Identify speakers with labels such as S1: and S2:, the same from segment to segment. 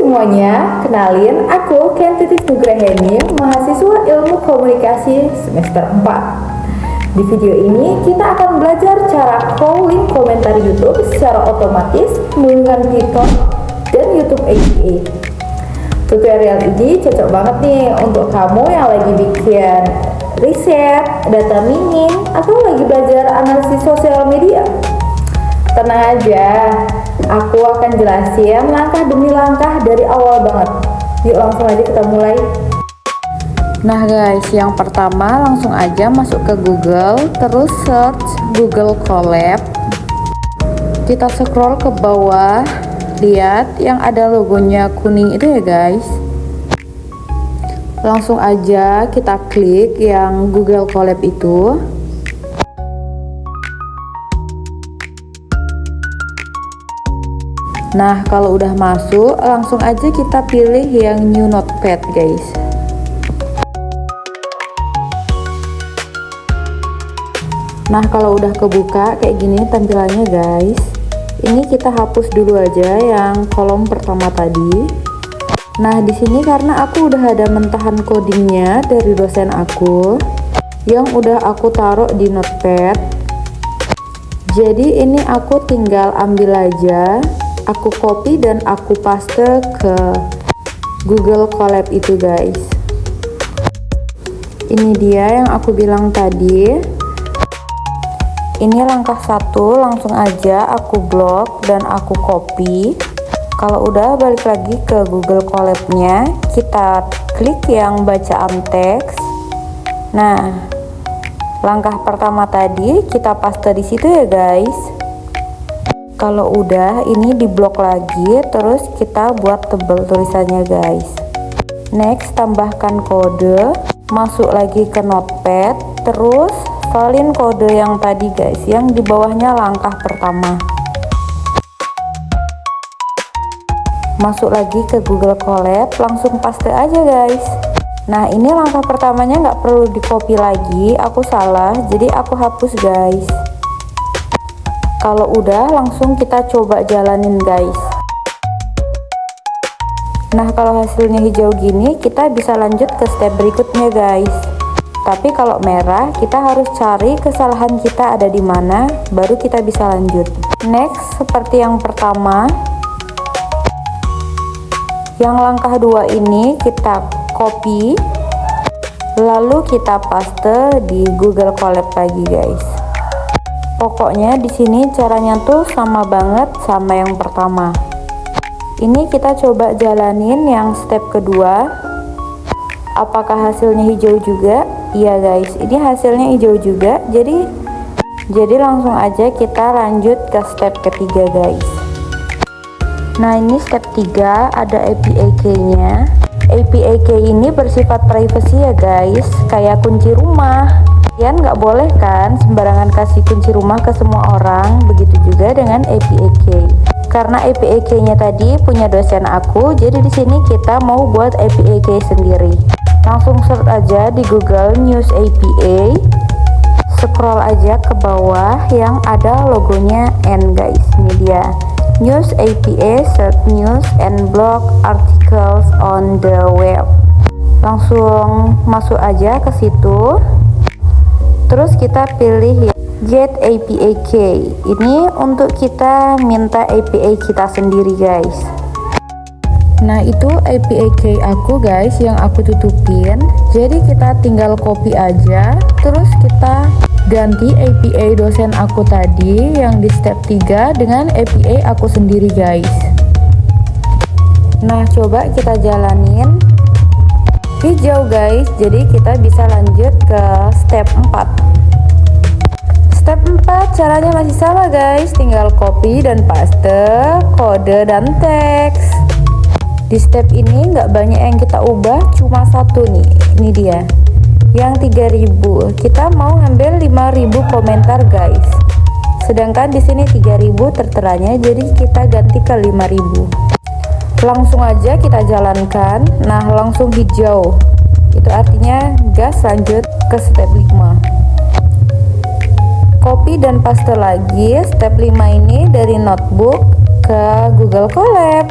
S1: semuanya, kenalin aku Kentitis Nugraheni, mahasiswa Ilmu Komunikasi semester 4. Di video ini kita akan belajar cara crawling komentar YouTube secara otomatis menggunakan Python dan YouTube APA. Tutorial ini cocok banget nih untuk kamu yang lagi bikin riset, data mining, atau lagi belajar analisis sosial media. Tenang aja, aku akan jelasin langkah demi langkah dari awal banget. Yuk langsung aja kita mulai.
S2: Nah guys, yang pertama langsung aja masuk ke Google, terus search Google Colab. Kita scroll ke bawah, lihat yang ada logonya kuning itu ya guys. Langsung aja kita klik yang Google Colab itu. Nah, kalau udah masuk, langsung aja kita pilih yang New Notepad, guys. Nah, kalau udah kebuka kayak gini tampilannya, guys. Ini kita hapus dulu aja yang kolom pertama tadi. Nah, di sini karena aku udah ada mentahan codingnya dari dosen aku yang udah aku taruh di Notepad. Jadi ini aku tinggal ambil aja, aku copy dan aku paste ke Google Colab itu guys. Ini dia yang aku bilang tadi. Ini langkah 1, langsung aja aku blok dan aku copy. Kalau udah balik lagi ke Google Colab-nya, kita klik yang bacaan teks. Nah, langkah pertama tadi kita paste di situ ya guys. Kalau udah, ini diblok lagi, terus kita buat tebal tulisannya guys. Next, tambahkan kode, masuk lagi ke Notepad, terus salin kode yang tadi guys, yang di bawahnya langkah pertama. Masuk lagi ke Google Colab, langsung paste aja guys. Nah, ini langkah pertamanya nggak perlu di copy lagi, aku salah, jadi aku hapus guys. Kalau udah, langsung kita coba jalanin guys. Nah, kalau hasilnya hijau gini, kita bisa lanjut ke step berikutnya guys. Tapi kalau merah, kita harus cari kesalahan kita ada di mana, baru kita bisa lanjut. Next, seperti yang pertama, yang langkah 2 ini kita copy, lalu kita paste di Google Colab lagi guys. Pokoknya di sini caranya tuh sama banget sama yang pertama. Ini kita coba jalanin yang step kedua. Apakah hasilnya hijau juga? Iya guys, ini hasilnya hijau juga. Jadi langsung aja kita lanjut ke step ketiga guys. Nah, ini step 3 ada API key-nya. API key ini bersifat privacy ya guys, kayak kunci rumah. Kalian nggak boleh kan sembarangan kasih kunci rumah ke semua orang, begitu juga dengan API key. Karena API key-nya tadi punya dosen aku, jadi di sini kita mau buat API key sendiri. Langsung search aja di Google News APA. Scroll aja ke bawah yang ada logonya N guys. Ini dia. News APA search news and blog articles on the web. Langsung masuk aja ke situ. Terus kita pilih Get API Key. Ini untuk kita minta API kita sendiri guys. Nah, itu API Key aku guys yang aku tutupin. Jadi kita tinggal copy aja, terus kita ganti API dosen aku tadi yang di step 3 dengan API aku sendiri guys. Nah, coba kita jalanin. Hijau guys, jadi kita bisa lanjut ke step 4. Step 4 caranya masih sama guys, tinggal copy dan paste kode dan teks. Di step ini nggak banyak yang kita ubah, cuma satu nih, ini dia. Yang 3000, kita mau ngambil 5000 komentar guys. Sedangkan di sini 3000 terteranya, jadi kita ganti ke 5000. Langsung aja kita jalankan. Nah, langsung hijau. Itu artinya gas lanjut ke step 5. Copy dan paste lagi step 5 ini dari notebook ke Google Colab.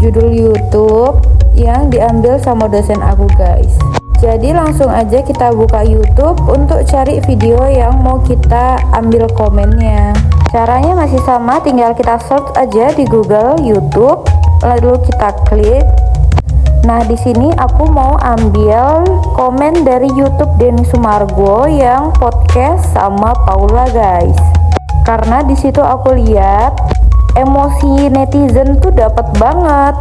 S2: judul YouTube yang diambil sama dosen aku guys. Jadi langsung aja kita buka YouTube untuk cari video yang mau kita ambil komennya. Caranya masih sama, tinggal kita search aja di Google YouTube, lalu kita klik. Nah, di sini aku mau ambil komen dari YouTube Denny Sumargo yang podcast sama Paula guys. Karena di situ aku lihat emosi netizen tuh dapat banget.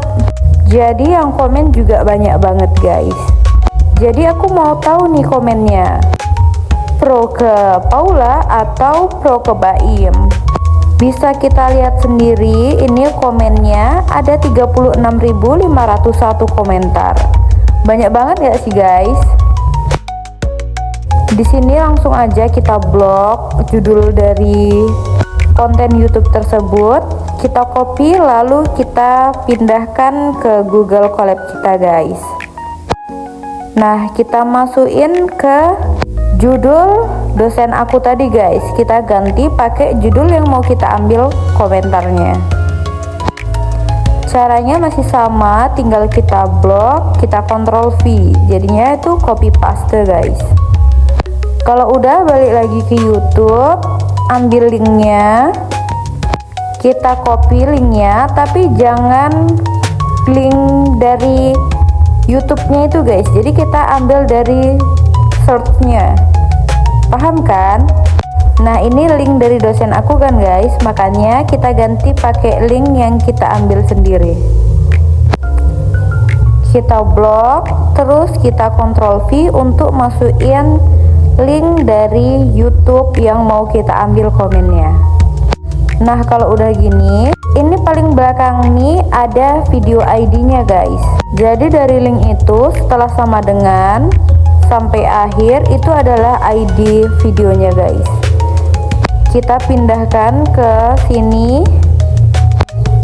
S2: Jadi yang komen juga banyak banget guys. Jadi aku mau tahu nih komennya, pro ke Paula atau pro ke Baim. Bisa kita lihat sendiri, ini komennya ada 36.501 komentar. Banyak banget ya sih guys. Di sini langsung aja kita blok judul dari konten YouTube tersebut, kita copy lalu kita pindahkan ke Google Colab kita guys. Nah, kita masukin ke judul dosen aku tadi guys. Kita ganti pakai judul yang mau kita ambil komentarnya. Caranya masih sama, tinggal kita blok, kita Ctrl V. Jadinya itu copy paste guys. Kalau udah, balik lagi ke YouTube, ambil linknya, kita copy linknya, tapi jangan link dari YouTube-nya itu guys. Jadi kita ambil dari search-nya. Paham kan? Nah, ini link dari dosen aku kan guys, makanya kita ganti pakai link yang kita ambil sendiri. Kita blok, terus kita Ctrl V untuk masukin link dari YouTube yang mau kita ambil komennya. Nah, kalau udah gini, ini paling belakang nih ada video ID-nya guys. Jadi dari link itu setelah sama dengan sampai akhir itu adalah ID videonya guys. Kita pindahkan ke sini,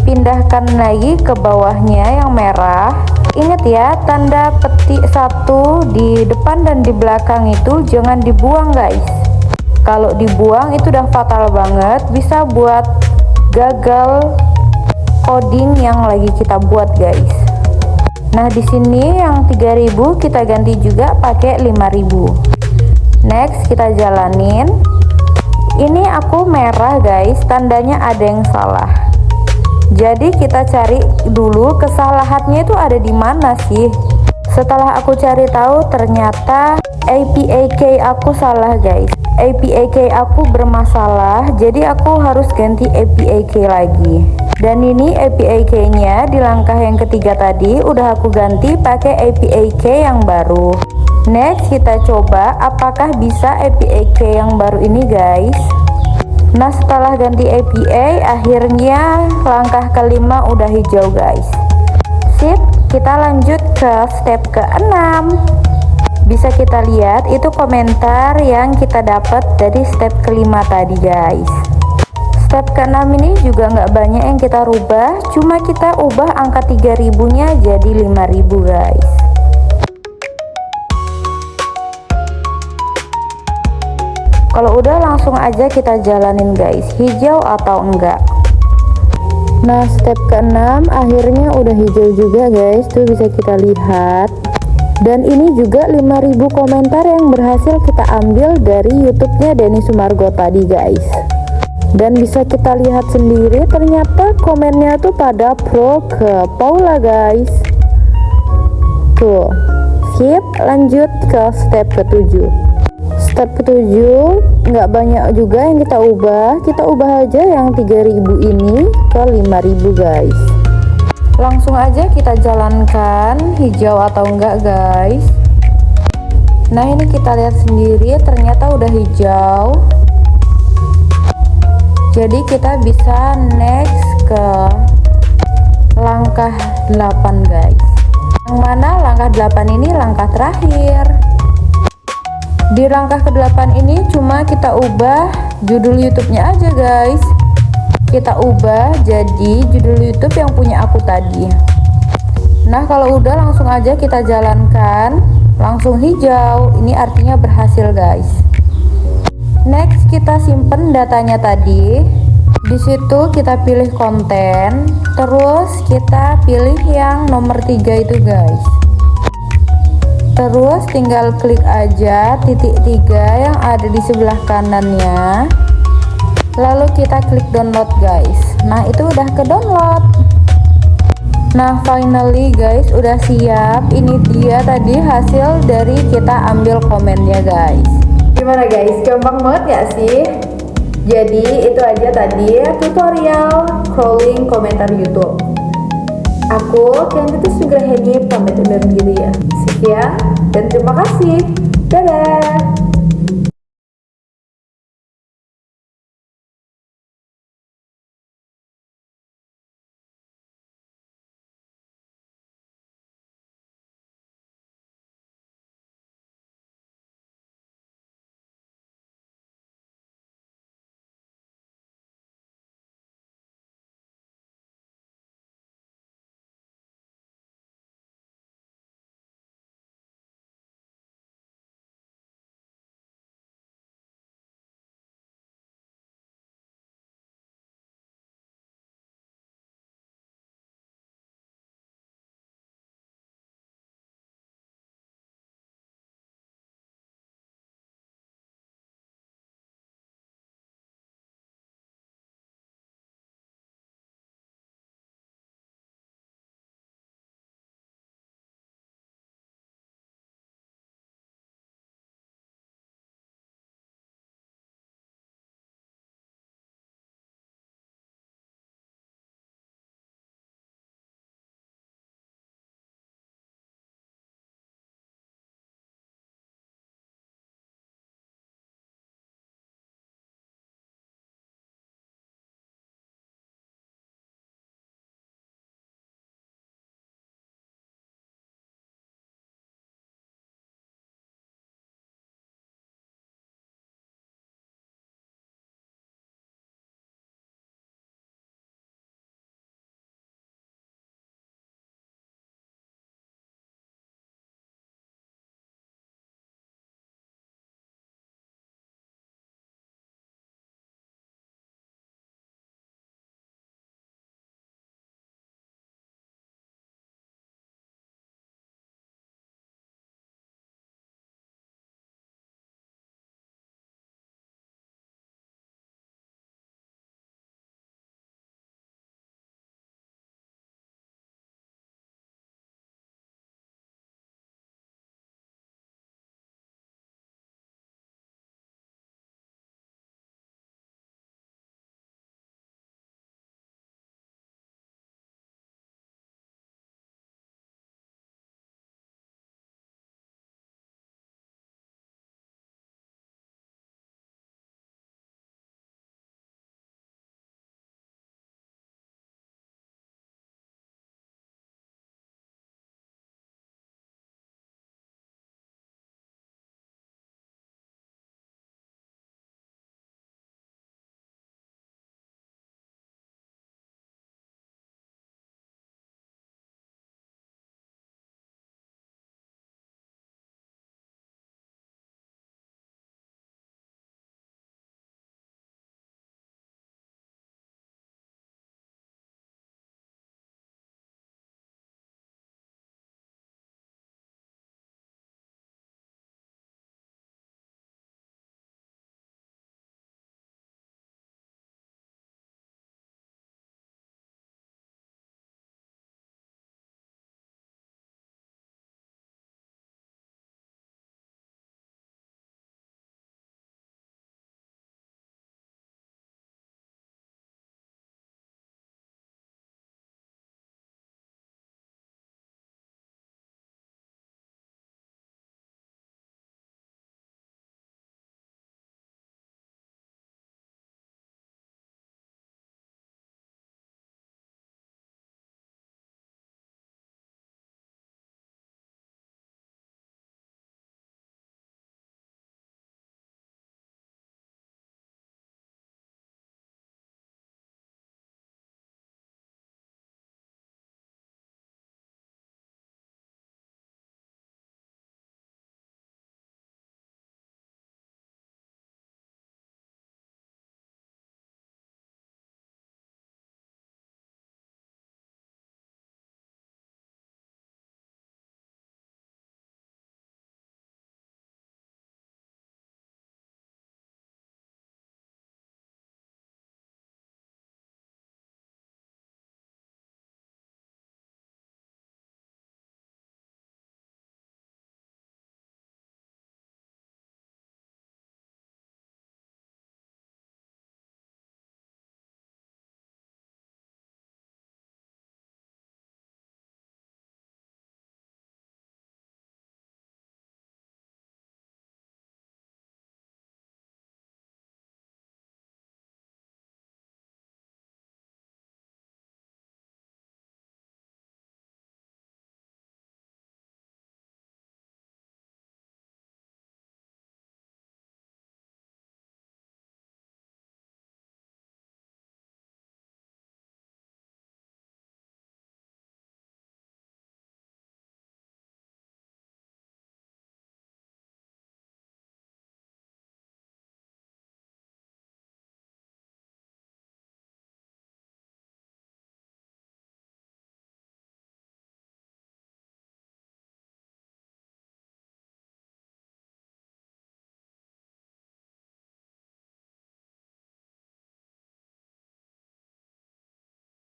S2: pindahkan lagi ke bawahnya yang merah. Ingat ya, tanda petik 1 di depan dan di belakang itu jangan dibuang guys. Kalau dibuang itu udah fatal banget, bisa buat gagal coding yang lagi kita buat guys. Nah, di sini yang 3000 kita ganti juga pakai 5000. Next, kita jalanin. Ini aku merah guys, tandanya ada yang salah. Jadi kita cari dulu kesalahannya itu ada di mana sih. Setelah aku cari tahu, ternyata API key aku salah guys. API key aku bermasalah, jadi aku harus ganti API key lagi. Dan ini API key-nya di langkah yang ketiga tadi udah aku ganti pakai API key yang baru. Next, kita coba apakah bisa API key yang baru ini guys. Nah, setelah ganti API, akhirnya langkah kelima udah hijau guys. Sip, kita lanjut ke step ke-6. Bisa kita lihat itu komentar yang kita dapat dari step kelima tadi guys. Step ke-6 ini juga nggak banyak yang kita rubah, cuma kita ubah angka 3000 nya jadi 5000 guys. Kalau udah, langsung aja kita jalanin guys, hijau atau enggak. Nah, step ke-6 akhirnya udah hijau juga guys, tuh bisa kita lihat. Dan ini juga 5000 komentar yang berhasil kita ambil dari YouTube-nya Denny Sumargo tadi guys. Dan bisa kita lihat sendiri, ternyata komennya tuh pada pro ke Paula guys. Tuh, sip, lanjut ke step ke-7. Step ke-7 nggak banyak juga yang kita ubah aja yang 3000 ini ke 5000 guys. Langsung aja kita jalankan, hijau atau enggak guys. Nah, ini kita lihat sendiri ternyata udah hijau. Jadi kita bisa next ke langkah 8 guys. Yang mana langkah 8 ini langkah terakhir. Di langkah ke-8 ini cuma kita ubah judul YouTube-nya aja guys. Kita ubah jadi judul YouTube yang punya aku tadi. Nah, kalau udah, langsung aja kita jalankan, langsung hijau. Ini artinya berhasil guys. Next, kita simpen datanya tadi. Di situ kita pilih konten, terus kita pilih yang nomor 3 itu guys. Terus tinggal klik aja titik 3 yang ada di sebelah kanannya. Lalu kita klik download guys. Nah, itu udah ke download. Nah, finally guys, udah siap. Ini dia tadi hasil dari kita ambil komennya guys.
S1: Gimana guys, gampang banget gak sih? Jadi itu aja tadi tutorial crawling komentar YouTube. Aku Canditus Nugraheni pamit undur diri ya. Sekian dan terima kasih. Dadah.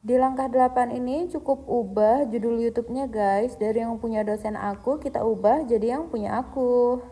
S2: Di langkah 8 ini cukup ubah judul YouTube-nya guys. Dari yang punya dosen aku, kita ubah jadi yang punya aku.